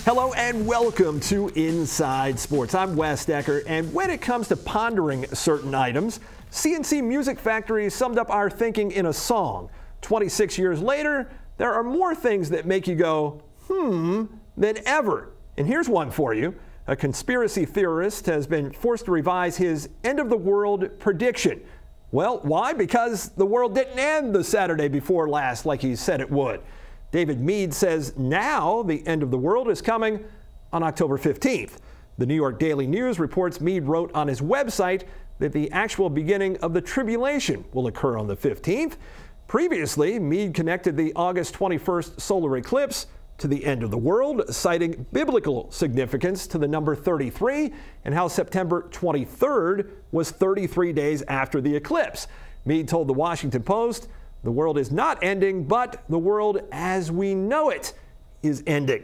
Hello and welcome to Inside Sports. I'm Wes Decker, and when it comes to pondering certain items, CNC Music Factory summed up our thinking in a song. 26 years later, there are more things that make you go, than ever. And here's one for you. A conspiracy theorist has been forced to revise his end-of-the-world prediction. Well, why? Because the world didn't end the Saturday before last like he said it would. David Meade says now the end of the world is coming on October 15th. The New York Daily News reports Meade wrote on his website that the actual beginning of the tribulation will occur on the 15th. Previously, Meade connected the August 21st solar eclipse to the end of the world, citing biblical significance to the number 33 and how September 23rd was 33 days after the eclipse. Meade told the Washington Post, "The world is not ending, but the world as we know it is ending."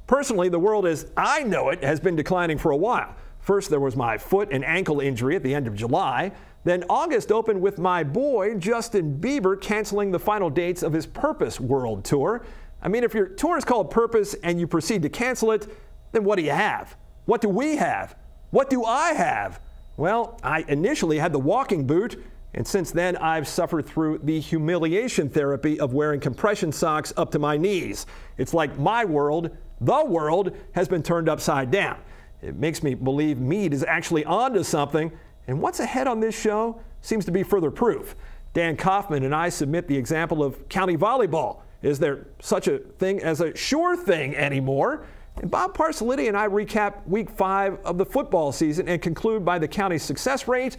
Personally, the world as I know it has been declining for a while. First, there was my foot and ankle injury at the end of July. Then August opened with my boy, Justin Bieber, canceling the final dates of his Purpose World Tour. I mean, if your tour is called Purpose and you proceed to cancel it, then what do you have? What do we have? What do I have? Well, I initially had the walking boot, and since then I've suffered through the humiliation therapy of wearing compression socks up to my knees. It's like my world, the world, has been turned upside down. It makes me believe Meade is actually onto something, and what's ahead on this show seems to be further proof. Dan Kaufman and I submit the example of county volleyball. Is there such a thing as a sure thing anymore? And Bob Parsolini and I recap week 5 of the football season and conclude by the county's success rate.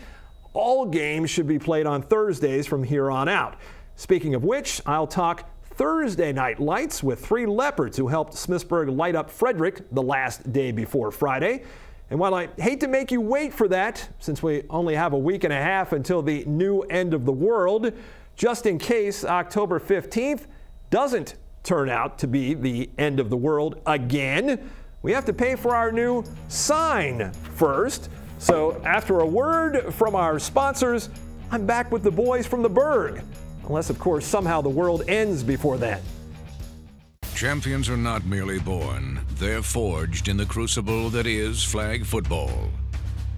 All games should be played on Thursdays from here on out. Speaking of which, I'll talk Thursday night lights with 3 Leopards who helped Smithsburg light up Frederick the last day before Friday. And while I hate to make you wait for that, since we only have a week and a half until the new end of the world, just in case October 15th doesn't turn out to be the end of the world again, we have to pay for our new sign first. So after a word from our sponsors, I'm back with the boys from the Berg. Unless, of course, somehow the world ends before then. Champions are not merely born. They're forged in the crucible that is flag football.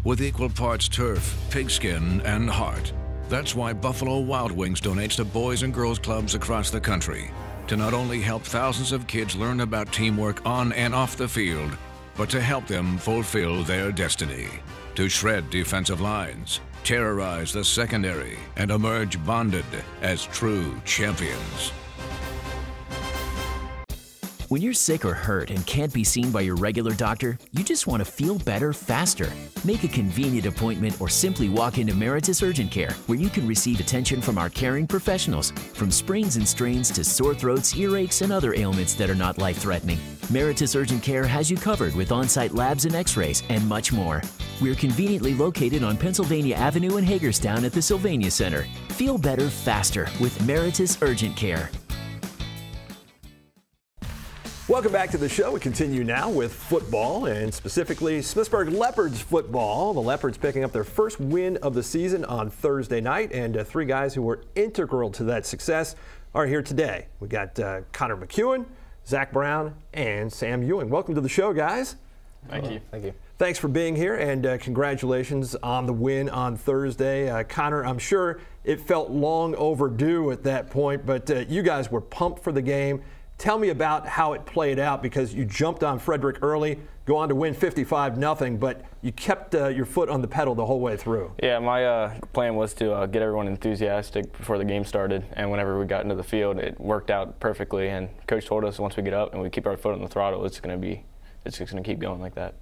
With equal parts turf, pigskin, and heart. That's why Buffalo Wild Wings donates to boys and girls clubs across the country to not only help thousands of kids learn about teamwork on and off the field, but to help them fulfill their destiny. To shred defensive lines, terrorize the secondary, and emerge bonded as true champions. When you're sick or hurt and can't be seen by your regular doctor, you just want to feel better faster. Make a convenient appointment or simply walk into Meritus Urgent Care, where you can receive attention from our caring professionals, from sprains and strains to sore throats, earaches, and other ailments that are not life-threatening. Meritus Urgent Care has you covered with on-site labs and x-rays and much more. We're conveniently located on Pennsylvania Avenue in Hagerstown at the Sylvania Center. Feel better faster with Meritus Urgent Care. Welcome back to the show. We continue now with football, and specifically Smithsburg Leopards football. The Leopards picking up their first win of the season on Thursday night, and 3 guys who were integral to that success are here today. We got Connor McEwen, Zach Brown, and Sam Ewing. Welcome to the show, guys. Thank you. Thank you. Thanks for being here, and congratulations on the win on Thursday. Connor, I'm sure it felt long overdue at that point, but you guys were pumped for the game. Tell me about how it played out, because you jumped on Frederick early, go on to win 55-0, but you kept your foot on the pedal the whole way through. Yeah, my plan was to get everyone enthusiastic before the game started, and whenever we got into the field, it worked out perfectly. And Coach told us once we get up and we keep our foot on the throttle, it's just going to keep going like that.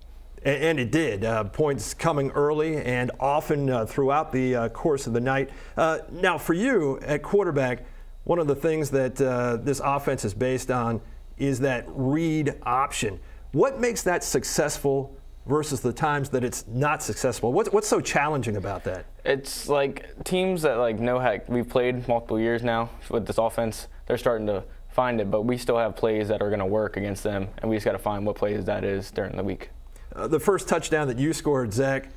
And it did. Points coming early and often throughout the course of the night. Now, for you at quarterback, one of the things that this offense is based on is that read option. What makes that successful versus the times that it's not successful? What's so challenging about that? It's like teams that know how we've played multiple years now with this offense, they're starting to find it, but we still have plays that are going to work against them, and we just got to find what plays that is during the week. The first touchdown that you scored, Zach,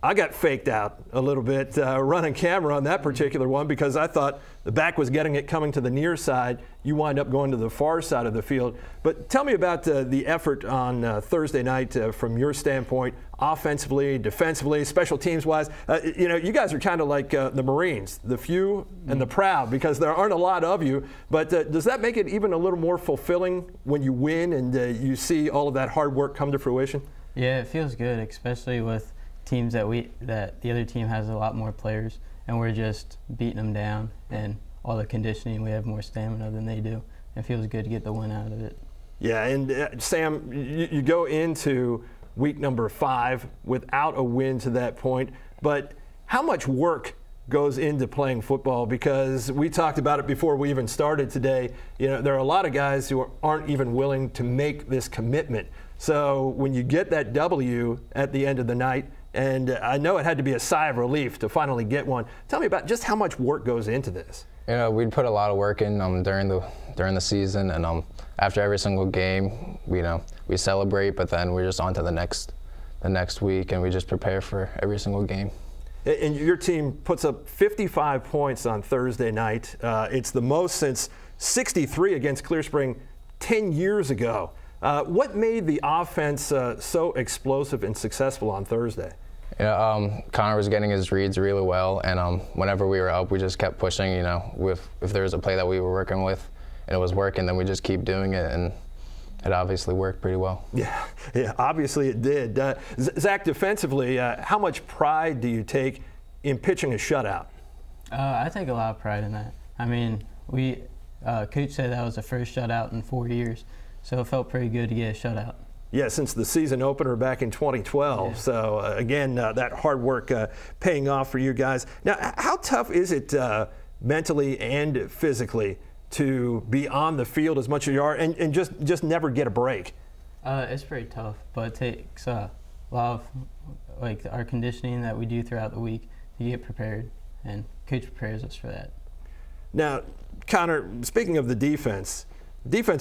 I got faked out a little bit running camera on that particular one because I thought the back was getting it coming to the near side. You wind up going to the far side of the field. But tell me about the effort on Thursday night from your standpoint, offensively, defensively, special teams-wise. You guys are kind of like the Marines, the few and the proud, because there aren't a lot of you. But does that make it even a little more fulfilling when you win and you see all of that hard work come to fruition? Yeah, it feels good, especially with teams that the other team has a lot more players, and we're just beating them down, and all the conditioning, we have more stamina than they do. It feels good to get the win out of it. Yeah, and Sam, you go into week number 5 without a win to that point, but how much work goes into playing football? Because we talked about it before we even started today. There are a lot of guys who aren't even willing to make this commitment. So when you get that W at the end of the night, and I know it had to be a sigh of relief to finally get one. Tell me about just how much work goes into this. We'd put a lot of work in during the season, and after every single game, we celebrate, but then we're just on to the next week, and we just prepare for every single game. And your team puts up 55 points on Thursday night. It's the most since 63 against Clear Spring 10 years ago. What made the offense so explosive and successful on Thursday? Connor was getting his reads really well, and whenever we were up, we just kept pushing. If there was a play that we were working with and it was working, then we just keep doing it, and it obviously worked pretty well. Yeah, obviously it did. Zach, defensively, how much pride do you take in pitching a shutout? I take a lot of pride in that. I mean, Coach said that was the first shutout in 4 years, so it felt pretty good to get a shutout. Yeah, since the season opener back in 2012. Yeah. So, again, that hard work paying off for you guys. Now, how tough is it mentally and physically to be on the field as much as you are and just never get a break? It's pretty tough, but it takes a lot of our conditioning that we do throughout the week to get prepared, and Coach prepares us for that. Now, Connor, speaking of the defense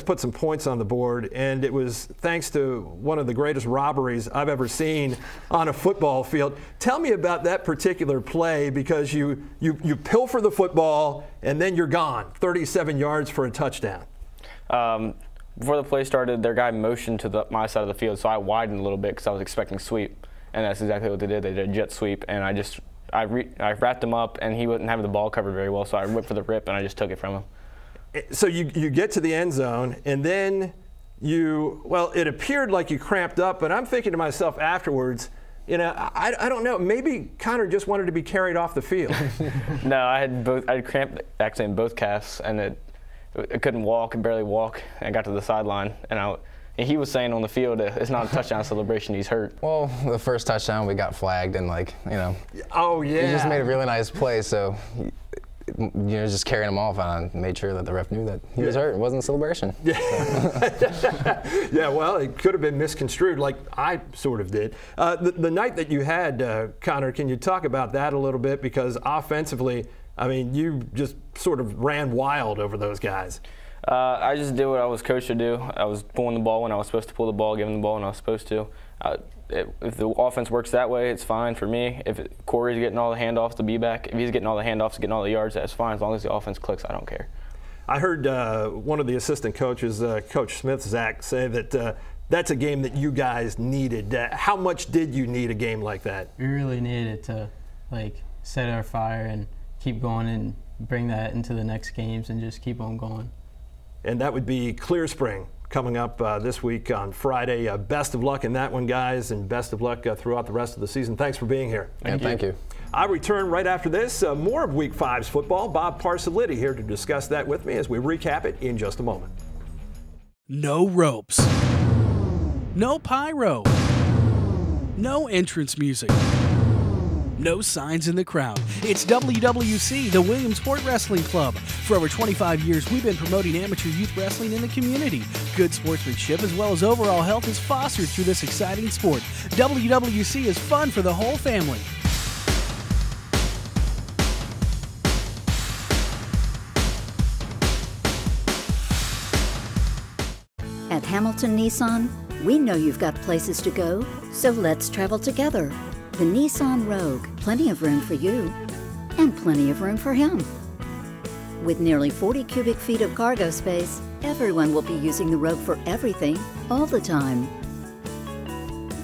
put some points on the board, and it was thanks to one of the greatest robberies I've ever seen on a football field. Tell me about that particular play, because you pilfer the football and then you're gone, 37 yards for a touchdown. Before the play started, their guy motioned to my side of the field, so I widened a little bit because I was expecting sweep, and that's exactly what they did. They did a jet sweep, and I wrapped him up, and he wasn't having the ball covered very well, so I went for the rip, and I just took it from him. So you get to the end zone, and then it appeared like you cramped up, but I'm thinking to myself afterwards, I don't know, maybe Connor just wanted to be carried off the field. No, I had cramped actually in both calves, and I couldn't walk and barely walk, and I got to the sideline, and he was saying on the field it's not a touchdown celebration, he's hurt. Well, the first touchdown we got flagged, and oh yeah, he just made a really nice play, so just carrying him off, and I made sure that the ref knew that he was hurt. It wasn't a celebration. Yeah. Yeah, well, it could have been misconstrued like I sort of did. The night that you had, Connor, can you talk about that a little bit? Because offensively, I mean, you just sort of ran wild over those guys. I just did what I was coached to do. I was pulling the ball when I was supposed to pull the ball, giving the ball when I was supposed to. If the offense works that way, it's fine for me. If Corey's getting all the handoffs to be back, if he's getting all the handoffs, getting all the yards, that's fine. As long as the offense clicks, I don't care. I heard one of the assistant coaches, Coach Smith, Zach, say that that's a game that you guys needed. How much did you need a game like that? We really needed to set our fire and keep going and bring that into the next games and just keep on going. And that would be Clear Spring coming up this week on Friday. Best of luck in that one, guys, and best of luck throughout the rest of the season. Thanks for being here. Thank you. I return right after this. More of Week 5's football. Bob Parsaliti here to discuss that with me as we recap it in just a moment. No ropes. No pyro. No entrance music. No signs in the crowd. It's WWC, the Williamsport Wrestling Club. For over 25 years, we've been promoting amateur youth wrestling in the community. Good sportsmanship as well as overall health is fostered through this exciting sport. WWC is fun for the whole family. At Hamilton Nissan, we know you've got places to go, so let's travel together. The Nissan Rogue, plenty of room for you and plenty of room for him. With nearly 40 cubic feet of cargo space, everyone will be using the Rogue for everything, all the time.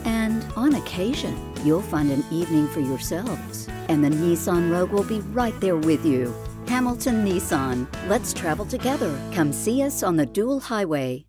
And on occasion, you'll find an evening for yourselves, and the Nissan Rogue will be right there with you. Hamilton Nissan. Let's travel together. Come see us on the Dual Highway.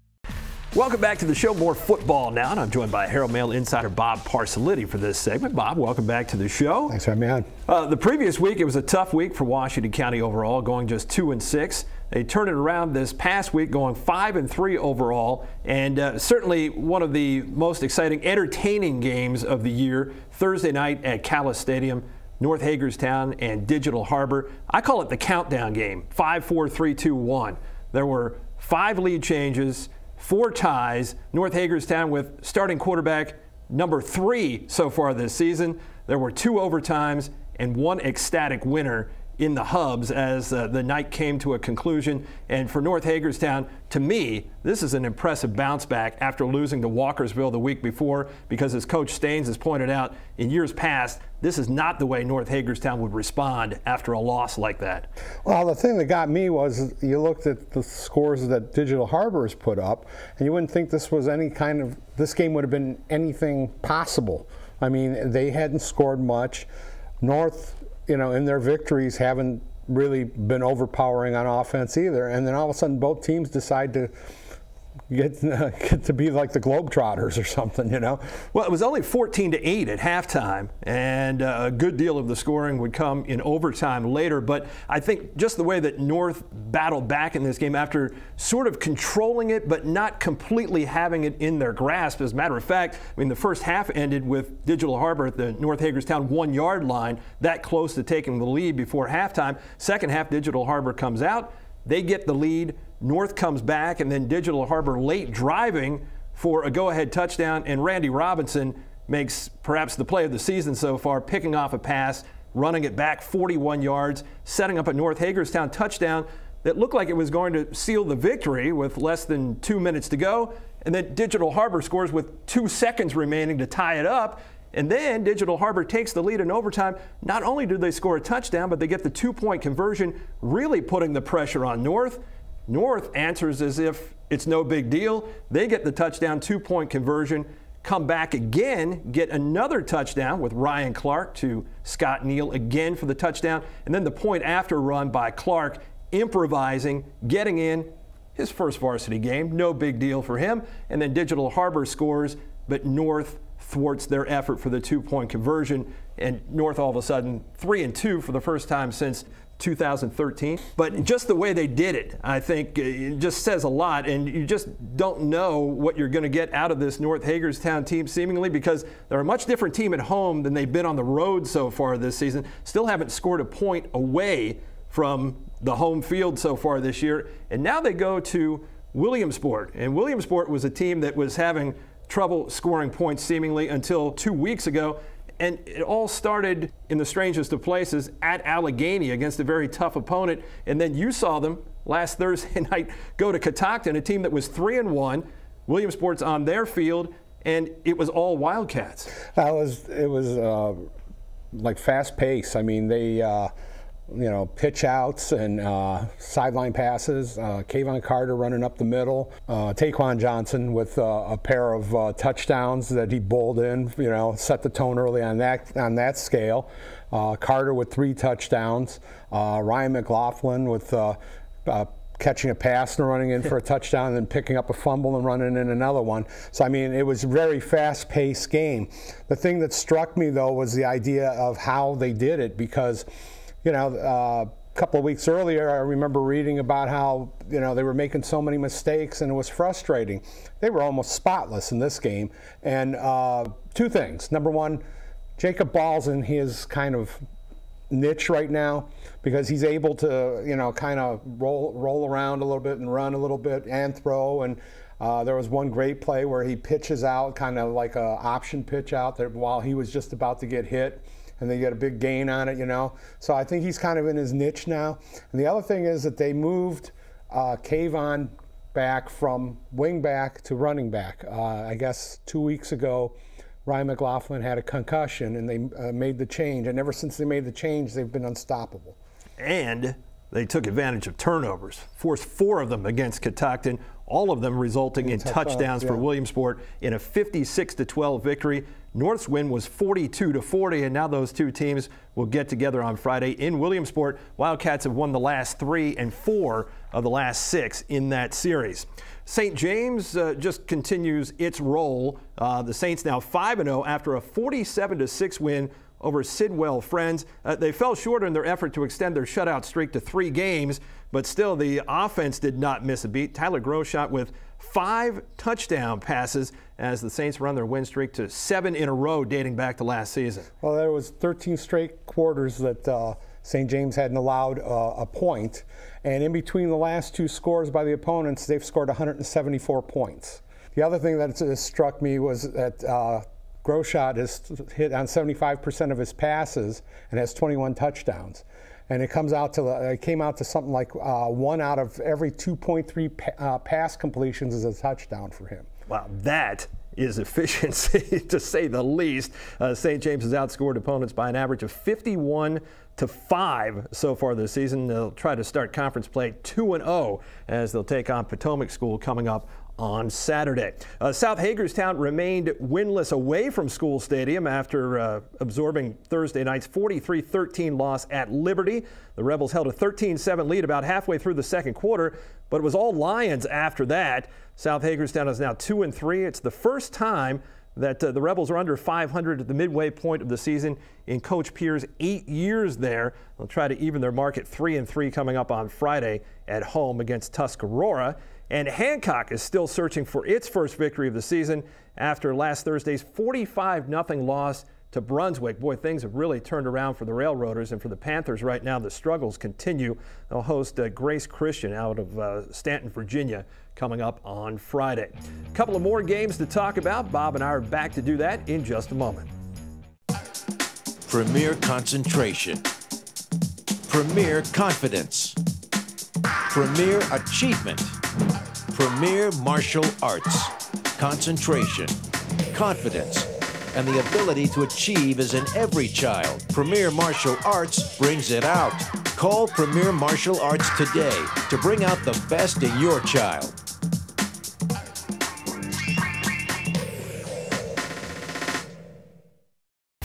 Welcome back to the show. More football now, and I'm joined by Herald Mail insider Bob Parsiliti for this segment. Bob, welcome back to the show. Thanks for having me on. The previous week, it was a tough week for Washington County overall, going just 2-6. They turned it around this past week, going 5-3 overall, and certainly one of the most exciting, entertaining games of the year, Thursday night at Calais Stadium, North Hagerstown and Digital Harbor. I call it the countdown game, 5-4, 3-2-1. There were 5 lead changes, 4 ties, North Hagerstown with starting quarterback number 3 so far this season. There were 2 overtimes and 1 ecstatic winner in the Hubs as the night came to a conclusion. And for North Hagerstown, to me, this is an impressive bounce back after losing to Walkersville the week before, because as Coach Staines has pointed out, in years past, this is not the way North Hagerstown would respond after a loss like that. Well, the thing that got me was you looked at the scores that Digital Harbor has put up, and you wouldn't think this was this game would have been anything possible. I mean, they hadn't scored much. North, in their victories haven't really been overpowering on offense either. And then all of a sudden both teams decide to get to be like the Globetrotters or something, Well, it was only 14-8 at halftime, and a good deal of the scoring would come in overtime later. But I think just the way that North battled back in this game after sort of controlling it but not completely having it in their grasp. As a matter of fact, the first half ended with Digital Harbor at the North Hagerstown 1-yard line, that close to taking the lead before halftime. Second half, Digital Harbor comes out. They get the lead. North comes back, and then Digital Harbor late driving for a go-ahead touchdown, and Randy Robinson makes perhaps the play of the season so far, picking off a pass, running it back 41 yards, setting up a North Hagerstown touchdown that looked like it was going to seal the victory with less than 2 minutes to go, and then Digital Harbor scores with 2 seconds remaining to tie it up. And then Digital Harbor takes the lead in overtime. Not only do they score a touchdown, but they get the 2-point conversion, really putting the pressure on North. North answers as if it's no big deal. They get the touchdown, 2-point conversion, come back again, get another touchdown with Ryan Clark to Scott Neal again for the touchdown. And then the point after run by Clark, improvising, getting in his first varsity game. No big deal for him. And then Digital Harbor scores, but North thwarts their effort for the 2-point conversion, and North all of a sudden 3-2 for the first time since 2013. But just the way they did it, I think it just says a lot, and you just don't know what you're going to get out of this North Hagerstown team seemingly, because they're a much different team at home than they've been on the road so far this season. Still haven't scored a point away from the home field so far this year, and now they go to Williamsport, and Williamsport was a team that was having trouble scoring points seemingly until 2 weeks ago. And it all started in the strangest of places at Allegheny against a very tough opponent. And then you saw them last Thursday night go to Catoctin, a team that was 3-1. Williamsport's on their field, and it was all Wildcats. It was like fast pace. I mean, they pitch outs and sideline passes. Kayvon Carter running up the middle. Taquan Johnson with a pair of touchdowns that he bowled in. Set the tone early on that scale. Carter with 3 touchdowns. Ryan McLaughlin with catching a pass and running in for a touchdown, and then picking up a fumble and running in another one. So, I mean, it was a very fast-paced game. The thing that struck me, though, was the idea of how they did it, because a couple of weeks earlier, I remember reading about how, they were making so many mistakes and it was frustrating. They were almost spotless in this game. And 2 things. Number one, Jacob Ball's in his kind of niche right now, because he's able to, kind of roll around a little bit and run a little bit and throw. And there was one great play where he pitches out, kind of like an option pitch out there while he was just about to get hit, and they get a big gain on it, So I think he's kind of in his niche now. And the other thing is that they moved Kayvon back from wing back to running back. I guess 2 weeks ago, Ryan McLaughlin had a concussion, and they made the change. And ever since they made the change, they've been unstoppable. And they took advantage of turnovers, forced 4 of them against Catoctin, all of them resulting in touchdowns for Williamsport in a 56-12 victory. North's win was 42-40, and now those two teams will get together on Friday in Williamsport. Wildcats have won the last 3 and 4 of the last 6 in that series. St. James just continues its roll. The Saints now 5-0 after a 47-6 win over Sidwell Friends. They fell short in their effort to extend their shutout streak to 3 games, but still the offense did not miss a beat. Tyler Groshot with 5 touchdown passes as the Saints run their win streak to 7 in a row dating back to last season. Well, there was 13 straight quarters that St. James hadn't allowed a point, and in between the last 2 scores by the opponents, they've scored 174 points. The other thing that struck me was that Groshot has hit on 75% of his passes and has 21 touchdowns. And it came out to something like 1 out of every 2.3 pass completions is a touchdown for him. Wow, that is efficiency to say the least. St. James has outscored opponents by an average of 51-5 so far this season. They'll try to start conference play 2-0 as they'll take on Potomac School coming up on Saturday. South Hagerstown remained winless away from School Stadium after absorbing Thursday night's 43-13 loss at Liberty. The Rebels held a 13-7 lead about halfway through the second quarter, but it was all Lions after that. South Hagerstown is now 2-3. It's the first time that the Rebels are under 500 at the midway point of the season in Coach Pierre's 8 years there. They'll try to even their mark at 3-3 coming up on Friday at home against Tuscarora. And Hancock is still searching for its first victory of the season after last Thursday's 45-0 loss to Brunswick. Boy, things have really turned around for the Railroaders, and for the Panthers right now, the struggles continue. They'll host Grace Christian out of Stanton, Virginia, coming up on Friday. A couple of more games to talk about. Bob and I are back to do that in just a moment. Premier concentration. Premier confidence. Premier achievement. Premier martial arts. Concentration, confidence, and the ability to achieve is in every child. Premier Martial Arts brings it out. Call Premier Martial Arts today to bring out the best in your child.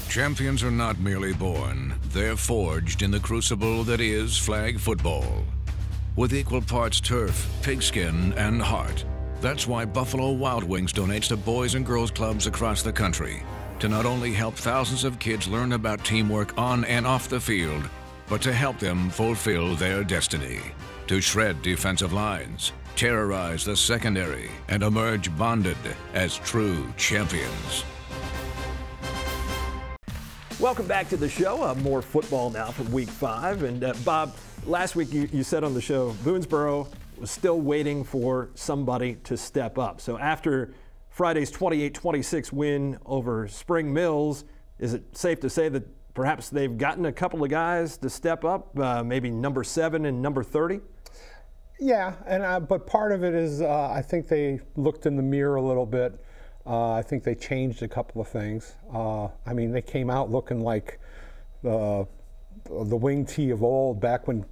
Champions are not merely born, they're forged in the crucible that is flag football. With equal parts turf, pigskin, and heart. That's why Buffalo Wild Wings donates to boys and girls clubs across the country to not only help thousands of kids learn about teamwork on and off the field, but to help them fulfill their destiny. To shred defensive lines, terrorize the secondary, and emerge bonded as true champions. Welcome back to the show. More football now from Week 5. And Bob, last week you said on the show, Boonesboro was still waiting for somebody to step up. So after Friday's 28-26 win over Spring Mills, is it safe to say that perhaps they've gotten a couple of guys to step up, maybe number 7 and number 30? Yeah, but part of it is I think they looked in the mirror a little bit. I think they changed a couple of things. I mean, they came out looking like the wing tee of old, back when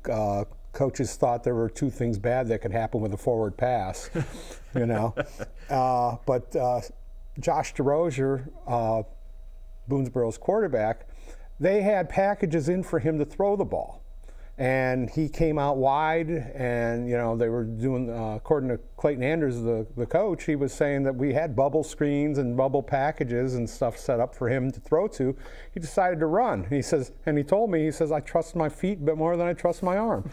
coaches thought there were 2 things bad that could happen with a forward pass, you know. But Josh DeRozier, Boonesboro's quarterback, they had packages in for him to throw the ball. And he came out wide, and, you know, they were doing, according to Clayton Andrews, the coach, he was saying that we had bubble screens and bubble packages and stuff set up for him to throw to. He decided to run. He says, and he told me, he says, I trust my feet a bit more than I trust my arm.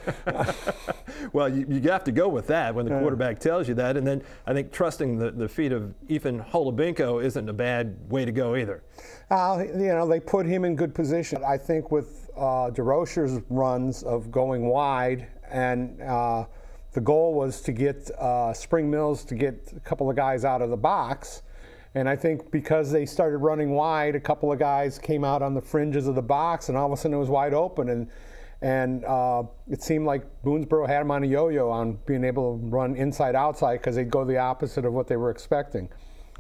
Well, you have to go with that when the quarterback tells you that. And then I think trusting the feet of Ethan Holubinko isn't a bad way to go either. You know, they put him in good position. I think with DeRozier's runs of going wide, and the goal was to get Spring Mills to get a couple of guys out of the box. And I think because they started running wide, a couple of guys came out on the fringes of the box, and all of a sudden it was wide open. And it seemed like Boonesboro had them on a yo-yo on being able to run inside-outside because they'd go the opposite of what they were expecting.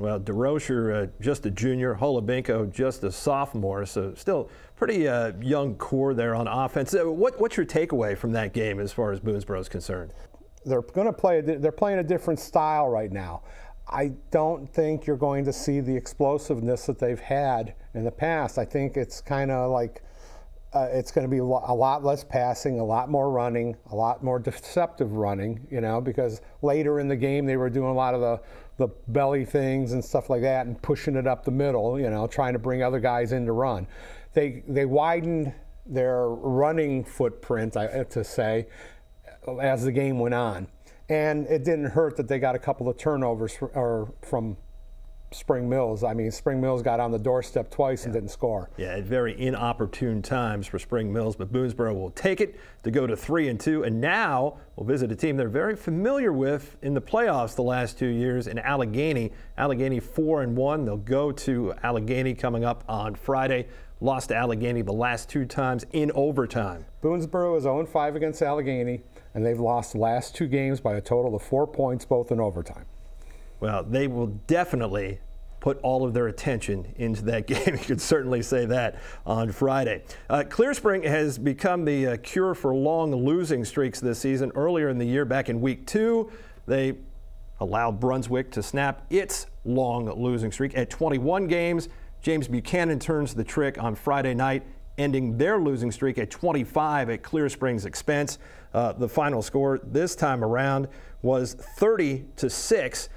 Well, DeRocher, just a junior, Holubinko, just a sophomore, so still pretty young core there on offense. What's your takeaway from that game as far as Boonesboro is concerned? They're playing a different style right now. I don't think you're going to see the explosiveness that they've had in the past. I think it's kind of like it's going to be a lot less passing, a lot more running, a lot more deceptive running, because later in the game they were doing a lot of the belly things and stuff like that and pushing it up the middle, trying to bring other guys in to run. They widened their running footprint, to say, as the game went on. And it didn't hurt that they got a couple of turnovers from Spring Mills. I mean, Spring Mills got on the doorstep twice and didn't score. Yeah, at very inopportune times for Spring Mills, but Boonesboro will take it to go to 3-2, and now we'll visit a team they're very familiar with in the playoffs the last 2 years in Allegheny. Allegheny 4-1. They'll go to Allegheny coming up on Friday. Lost to Allegheny the last 2 times in overtime. Boonesboro is 0-5 against Allegheny, and they've lost the last 2 games by a total of 4 points, both in overtime. Well, they will definitely put all of their attention into that game. You could certainly say that on Friday. Clear Spring has become the cure for long losing streaks this season. Earlier in the year, back in week 2, they allowed Brunswick to snap its long losing streak at 21 games. James Buchanan turns the trick on Friday night, ending their losing streak at 25 at Clear Spring's expense. The final score this time around was 30-6.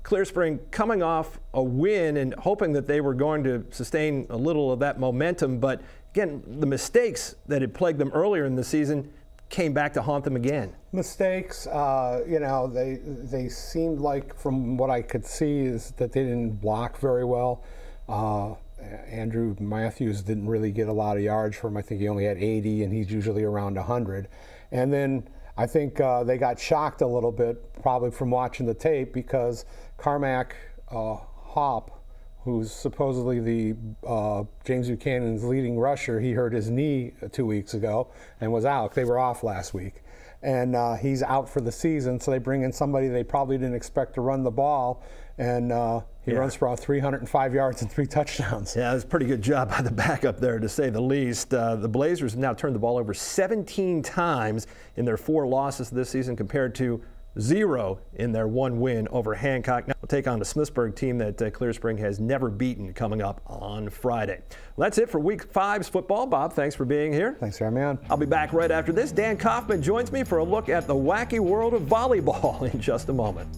Clear Spring coming off a win and hoping that they were going to sustain a little of that momentum, but again, the mistakes that had plagued them earlier in the season came back to haunt them again. Mistakes, they seemed like, from what I could see, is that they didn't block very well. Andrew Matthews didn't really get a lot of yards from him. I think he only had 80, and he's usually around 100. And then I think they got shocked a little bit, probably from watching the tape, because Carmack Hopp, who's supposedly the James Buchanan's leading rusher, he hurt his knee 2 weeks ago and was out. They were off last week. And he's out for the season, so they bring in somebody they probably didn't expect to run the ball, and he runs for about 305 yards and 3 touchdowns. Yeah, it was a pretty good job by the backup there, to say the least. The Blazers have now turned the ball over 17 times in their 4 losses this season, compared to 0 in their 1 win over Hancock. Now we'll take on the Smithsburg team that Clear Spring has never beaten, coming up on Friday. Well, that's it for Week 5's football. Bob, thanks for being here. Thanks for having me on. I'll be back right after this. Dan Kaufman joins me for a look at the wacky world of volleyball in just a moment.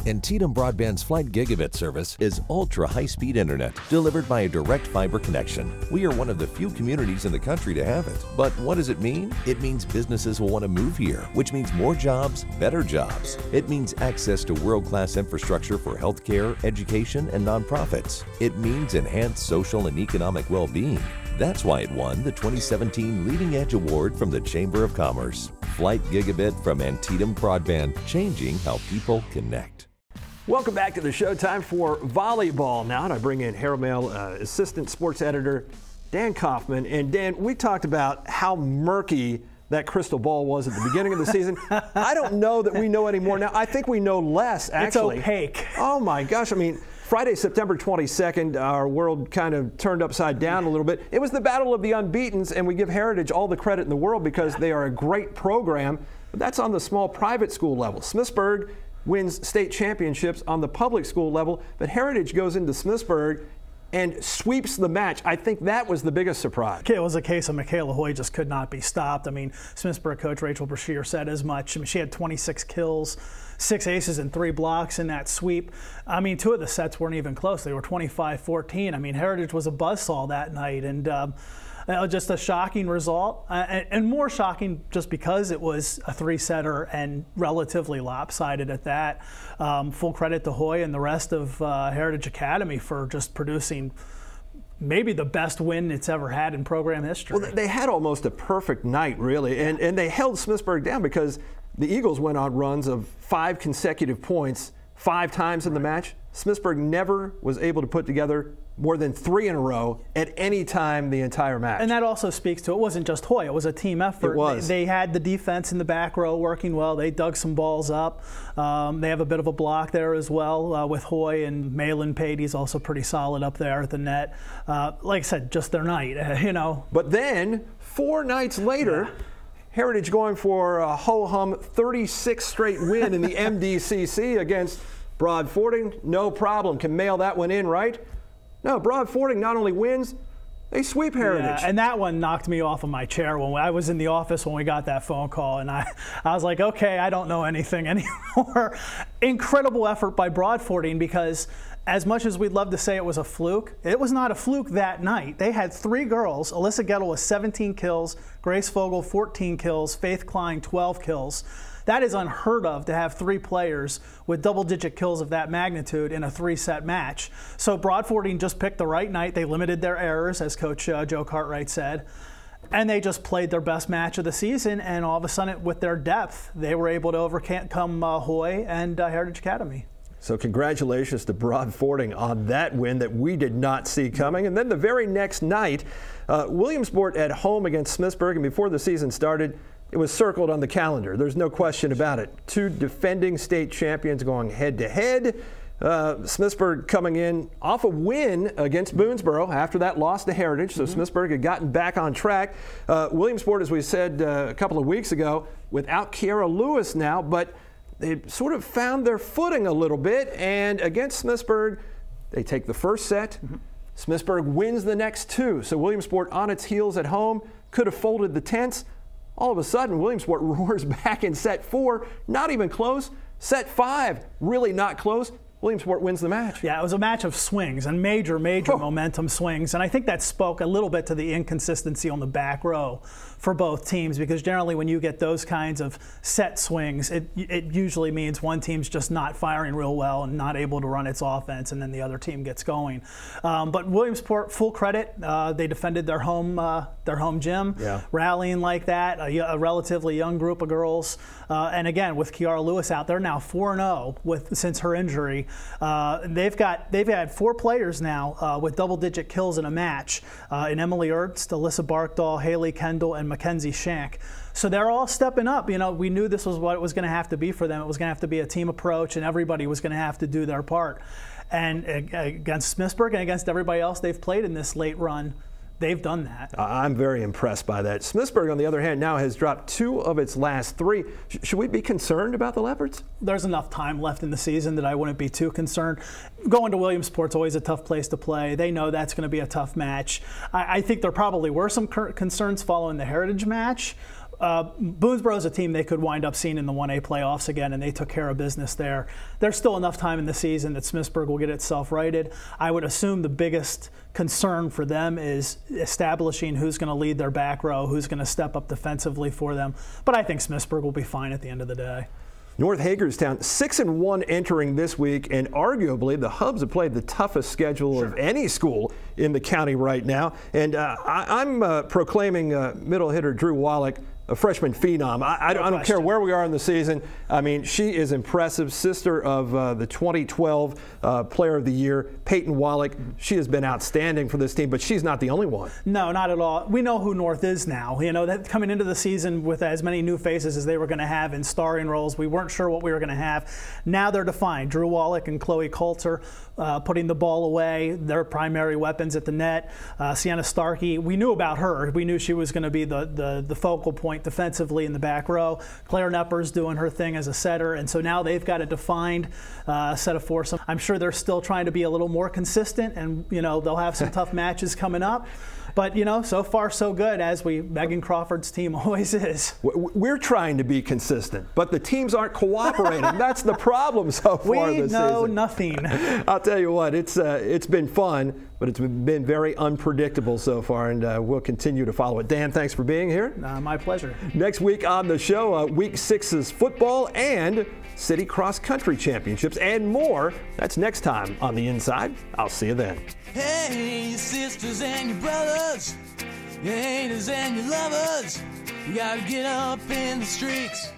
Antietam Broadband's Flight Gigabit service is ultra high-speed internet delivered by a direct fiber connection. We are one of the few communities in the country to have it. But what does it mean? It means businesses will want to move here, which means more jobs, better jobs. It means access to world-class infrastructure for healthcare, education, and nonprofits. It means enhanced social and economic well-being. That's why it won the 2017 Leading Edge Award from the Chamber of Commerce. Flight Gigabit from Antietam Broadband, changing how people connect. Welcome back to the show. Time for volleyball now, and I bring in Herald Mail assistant sports editor Dan Kaufman. And Dan, we talked about how murky that crystal ball was at the beginning of the season. I don't know that we know any more now. I think we know less, actually. It's opaque. Oh my gosh. I mean, Friday, September 22nd, our world kind of turned upside down a little bit. It was the battle of the unbeatens, and we give Heritage all the credit in the world because they are a great program. But that's on the small private school level. Smithsburg wins state championships on the public school level, but Heritage goes into Smithsburg and sweeps the match. I think that was the biggest surprise. It was a case of Michaela Hoy just could not be stopped. I mean, Smithsburg coach Rachel Brashear said as much. I mean, she had 26 kills, 6 aces, and 3 blocks in that sweep. I mean, 2 of the sets weren't even close. They were 25-14. I mean, Heritage was a buzzsaw that night, and Just a shocking result, and more shocking just because it was a 3-setter and relatively lopsided at that. Full credit to Hoy and the rest of Heritage Academy for just producing maybe the best win it's ever had in program history. Well, they had almost a perfect night, really, and they held Smithsburg down because the Eagles went on runs of 5 consecutive points 5 times in the match. Smithsburg never was able to put together more than 3 in a row at any time the entire match. And that also speaks to, it wasn't just Hoy, it was a team effort. It was. They had the defense in the back row working well. They dug some balls up. They have a bit of a block there as well with Hoy, and Malin Patey's also pretty solid up there at the net. Like I said, just their night, But then, 4 nights later, Heritage going for a ho-hum 36th straight win in the MDCC against Broad Fording. No problem. Can mail that one in, right? No, Broad Fording not only wins, they sweep Heritage. Yeah, and that one knocked me off of my chair when I was in the office when we got that phone call, and I was like, okay, I don't know anything anymore. Incredible effort by Broad Fording, because as much as we'd love to say it was a fluke, it was not a fluke that night. They had 3 girls. Alyssa Gettle with 17 kills, Grace Fogel 14 kills, Faith Klein 12 kills. That is unheard of, to have 3 players with double-digit kills of that magnitude in a 3-set match. So Broad Fording just picked the right night. They limited their errors, as Coach Joe Cartwright said, and they just played their best match of the season. And all of a sudden, with their depth, they were able to overcome Hoy and Heritage Academy. So congratulations to Broad Fording on that win that we did not see coming. And then the very next night, Williamsport at home against Smithsburg, and before the season started, it was circled on the calendar. There's no question about it. 2 defending state champions going head-to-head. Smithsburg coming in off a win against Boonesboro after that loss to Heritage, so Smithsburg had gotten back on track. Williamsport, as we said a couple of weeks ago, without Kiara Lewis now, but they sort of found their footing a little bit, and against Smithsburg, they take the first set. Smithsburg wins the next 2, so Williamsport on its heels at home could have folded the tents. All of a sudden, Williamsport roars back in set 4, not even close. Set 5, really not close. Williamsport wins the match. Yeah, it was a match of swings and major momentum swings. And I think that spoke a little bit to the inconsistency on the back row for both teams, because generally when you get those kinds of set swings, it usually means one team's just not firing real well and not able to run its offense, and then the other team gets going. But Williamsport, full credit, they defended their home gym, rallying like that, a relatively young group of girls. And again, with Kiara Lewis out there now 4-0 since her injury, they've had 4 players now with double-digit kills in a match, in Emily Ernst, Alyssa Barkdahl, Haley Kendall, and Mackenzie Shank. So they're all stepping up. We knew this was what it was going to have to be for them. It was going to have to be a team approach, and everybody was going to have to do their part. And against Smithsburg and against everybody else they've played in this late run, they've done that. I'm very impressed by that. Smithsburg, on the other hand, now has dropped 2 of its last 3. Should we be concerned about the Leopards? There's enough time left in the season that I wouldn't be too concerned. Going to Williamsport's always a tough place to play. They know that's going to be a tough match. I think there probably were some concerns following the Heritage match. Boonesboro is a team they could wind up seeing in the 1A playoffs again, and they took care of business there. There's still enough time in the season that Smithsburg will get itself righted. I would assume the biggest concern for them is establishing who's going to lead their back row, who's going to step up defensively for them. But I think Smithsburg will be fine at the end of the day. North Hagerstown 6-1 entering this week, and arguably the Hubs have played the toughest schedule of any school in the county right now. And I'm proclaiming middle hitter Drew Wallach a freshman phenom. I don't care where we are in the season. I mean, she is impressive. Sister of the 2012 Player of the Year, Peyton Wallach. She has been outstanding for this team, but she's not the only one. No, not at all. We know who North is now. That coming into the season with as many new faces as they were going to have in starring roles, we weren't sure what we were going to have. Now they're defined. Drew Wallach and Chloe Coulter putting the ball away, their primary weapons at the net. Sienna Starkey, we knew about her. We knew she was going to be the focal point like defensively in the back row. Claire Knepper's doing her thing as a setter, and so now they've got a defined set of foursomes. I'm sure they're still trying to be a little more consistent, and they'll have some tough matches coming up. But, so far so good, as Megan Crawford's team always is. We're trying to be consistent, but the teams aren't cooperating. That's the problem so far this season. We know nothing. I'll tell you what, it's been fun, but it's been very unpredictable so far, and we'll continue to follow it. Dan, thanks for being here. My pleasure. Next week on the show, Week 6's football and City Cross Country Championships and more. That's next time on The Inside. I'll see you then. Hey, your sisters and your brothers, your haters and your lovers, you gotta get up in the streets.